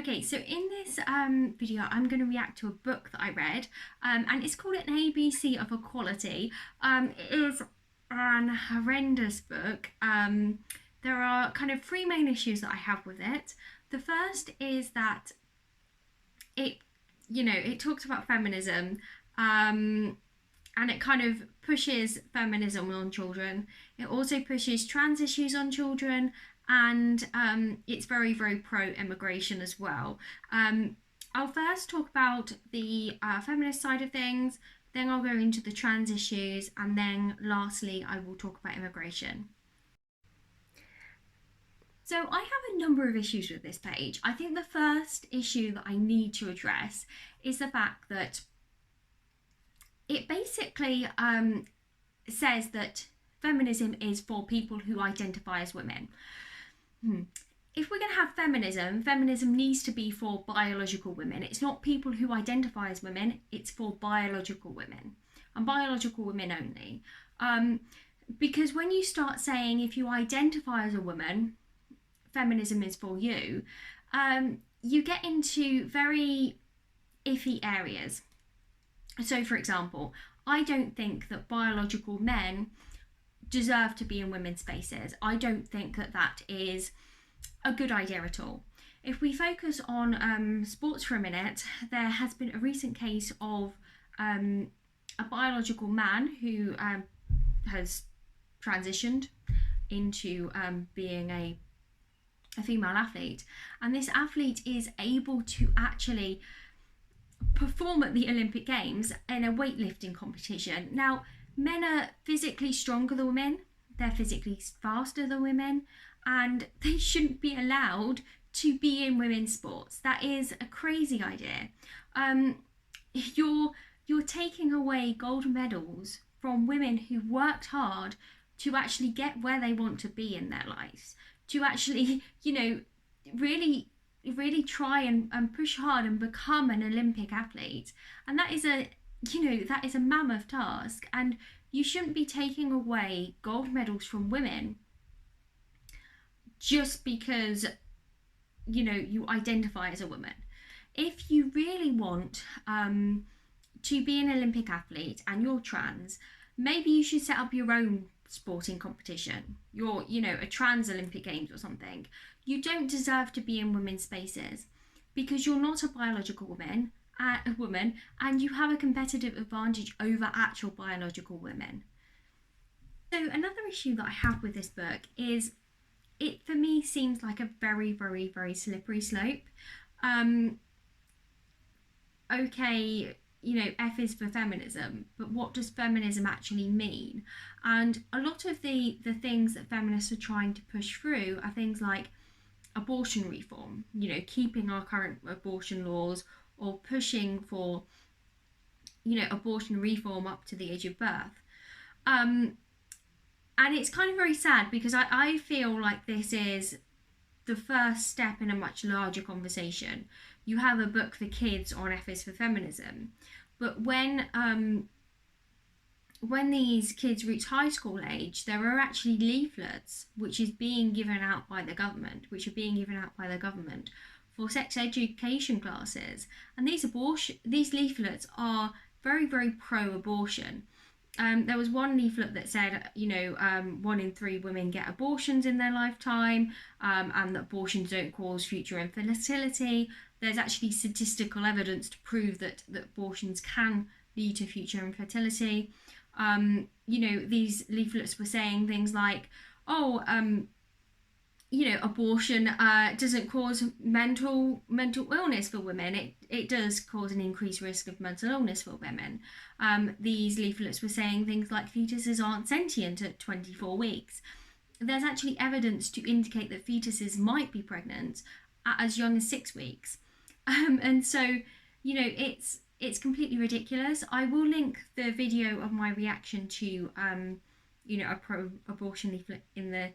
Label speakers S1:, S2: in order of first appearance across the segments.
S1: Okay, so in this video, I'm going to react to a book that I read, and it's called An ABC of Equality. It is an horrendous book. There are kind of three main issues that I have with it. The first is that it talks about feminism, and it kind of pushes feminism on children. It also pushes trans issues on children, and it's very, very pro-immigration as well. I'll first talk about the feminist side of things, then I'll go into the trans issues, and then lastly I will talk about immigration. So I have a number of issues with this page. I think the first issue that I need to address is the fact that it basically says that feminism is for people who identify as women. If we're going to have feminism needs to be for biological women. It's not people who identify as women, it's for biological women, and biological women only. Because when you start saying if you identify as a woman, feminism is for you, you get into very iffy areas. So, for example, I don't think that biological men deserve to be in women's spaces. I don't think that that is a good idea at all. If we focus on sports for a minute, there has been a recent case of a biological man who has transitioned into being a female athlete, and this athlete is able to actually perform at the Olympic Games in a weightlifting competition. Now, men are physically stronger than women, they're physically faster than women, and they shouldn't be allowed to be in women's sports. That is a crazy idea. You're taking away gold medals from women who worked hard to actually get where they want to be in their lives, to actually, really try and push hard and become an Olympic athlete. And that is a mammoth task, and you shouldn't be taking away gold medals from women just because you identify as a woman. If you really want to be an Olympic athlete and you're trans, maybe you should set up your own sporting competition. You're a trans Olympic Games or something. You don't deserve to be in women's spaces because you're not a biological woman, and you have a competitive advantage over actual biological women. So another issue that I have with this book is it, for me, seems like a very, very, very slippery slope. Okay, F is for feminism, but what does feminism actually mean? And a lot of the things that feminists are trying to push through are things like abortion reform, keeping our current abortion laws, or pushing for, abortion reform up to the age of birth. And it's kind of very sad because I feel like this is the first step in a much larger conversation. You have a book for kids on F is for feminism, but when these kids reach high school age, there are actually leaflets which are being given out by the government for sex education classes, and these leaflets are very, very pro-abortion. There was one leaflet that said, 1 in 3 women get abortions in their lifetime, and that abortions don't cause future infertility. There's actually statistical evidence to prove that abortions can lead to future infertility. These leaflets were saying things like, abortion doesn't cause mental illness for women. It does cause an increased risk of mental illness for women. These leaflets were saying things like fetuses aren't sentient at 24 weeks. There's actually evidence to indicate that fetuses might be pregnant at as young as 6 weeks. And so, it's completely ridiculous. I will link the video of my reaction to a pro-abortion leaflet in the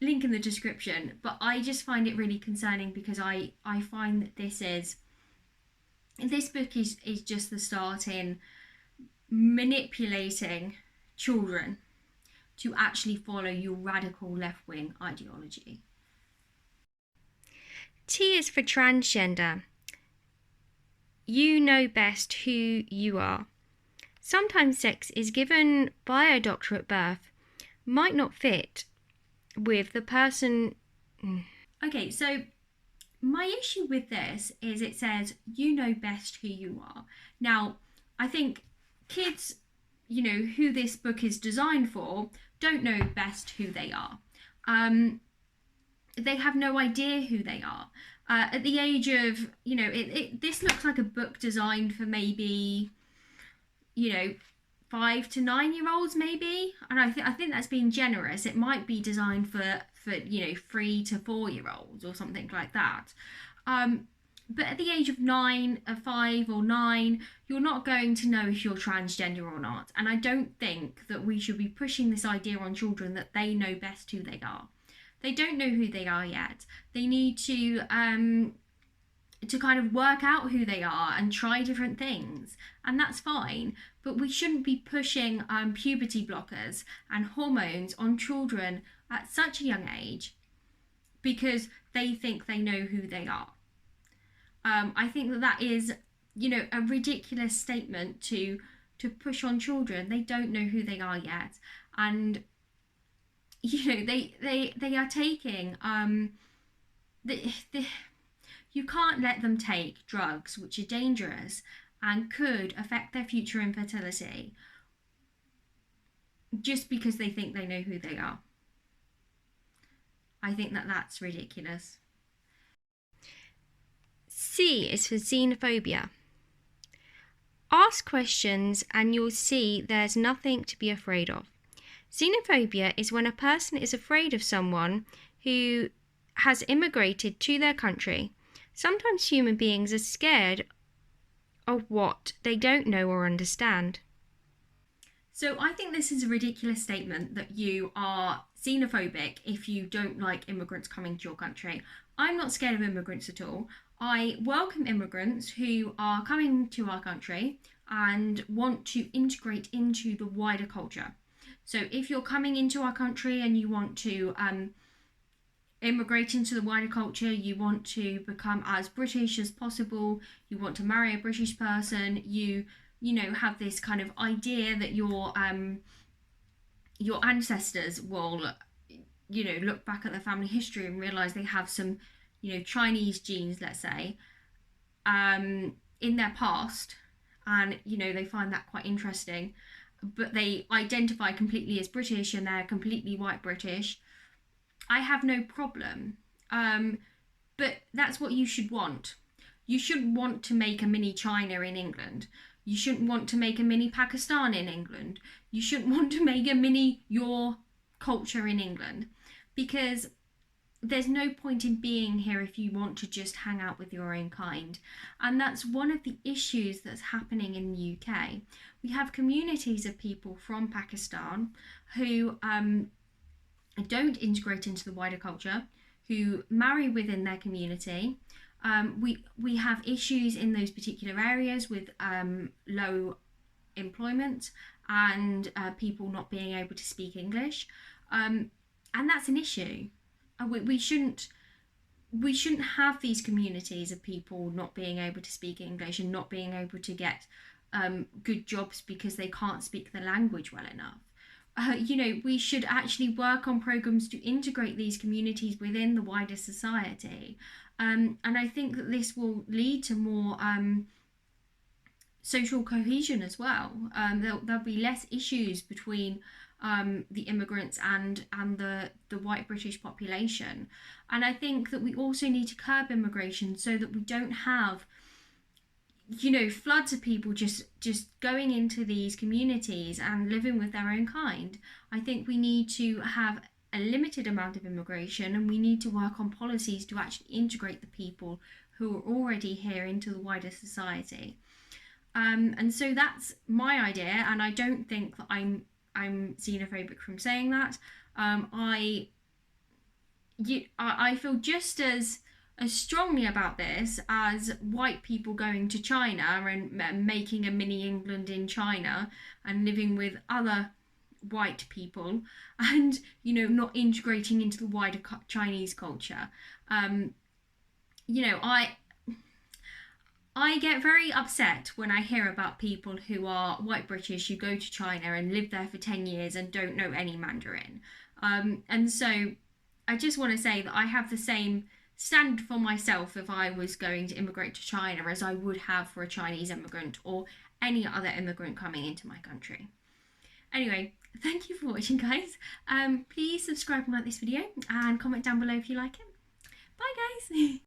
S1: link in the description, but I just find it really concerning because I find that this book is just the start in manipulating children to actually follow your radical left-wing ideology.
S2: T is for transgender. You know best who you are. Sometimes sex is given by a doctor at birth might not fit with the person.
S1: Okay, so my issue with this is it says you know best who you are. Now, I think kids, who this book is designed for, don't know best who they are. They have no idea who they are. At the age of, this looks like a book designed for maybe, 5 to 9 year olds maybe, and I think that's being generous. It might be designed for 3 to 4 year olds or something like that. But at the age of 5 or 9, you're not going to know if you're transgender or not. And I don't think that we should be pushing this idea on children that they know best who they are. They don't know who they are yet. They need to kind of work out who they are and try different things, and that's fine. But we shouldn't be pushing puberty blockers and hormones on children at such a young age because they think they know who they are. I think that is, a ridiculous statement to push on children. They don't know who they are yet, and they are taking the you can't let them take drugs which are dangerous and could affect their future infertility just because they think they know who they are. I think that that's ridiculous.
S2: C is for xenophobia. Ask questions and you'll see there's nothing to be afraid of. Xenophobia is when a person is afraid of someone who has immigrated to their country. Sometimes human beings are scared of what they don't know or understand.
S1: So I think this is a ridiculous statement that you are xenophobic if you don't like immigrants coming to your country. I'm not scared of immigrants at all. I welcome immigrants who are coming to our country and want to integrate into the wider culture. So if you're coming into our country and you want to immigrate into the wider culture, you want to become as British as possible, you want to marry a British person, you have this kind of idea that your ancestors will look back at their family history and realize they have some Chinese genes, let's say, in their past, and they find that quite interesting, but they identify completely as British and they're completely white British. I have no problem. But that's what you should want. You shouldn't want to make a mini China in England. You shouldn't want to make a mini Pakistan in England. You shouldn't want to make a mini your culture in England, because there's no point in being here if you want to just hang out with your own kind. And that's one of the issues that's happening in the UK. We have communities of people from Pakistan who don't integrate into the wider culture, who marry within their community. We have issues in those particular areas with low employment and people not being able to speak English, and that's an issue. We shouldn't have these communities of people not being able to speak English and not being able to get good jobs because they can't speak the language well enough. We should actually work on programs to integrate these communities within the wider society. And I think that this will lead to more social cohesion as well. There'll be less issues between the immigrants and the white British population. And I think that we also need to curb immigration so that we don't have floods of people just going into these communities and living with their own kind. I think we need to have a limited amount of immigration, and we need to work on policies to actually integrate the people who are already here into the wider society. And so that's my idea, and I don't think that I'm xenophobic from saying that. I feel just as strongly about this as white people going to China and making a mini England in China and living with other white people and not integrating into the wider Chinese culture. you know, I get very upset when I hear about people who are white British who go to China and live there for 10 years and don't know any Mandarin. And so I just want to say that I have the same standard for myself if I was going to immigrate to China as I would have for a Chinese immigrant or any other immigrant coming into my country. Anyway, thank you for watching, guys. Please subscribe and like this video and comment down below if you like it. Bye, guys.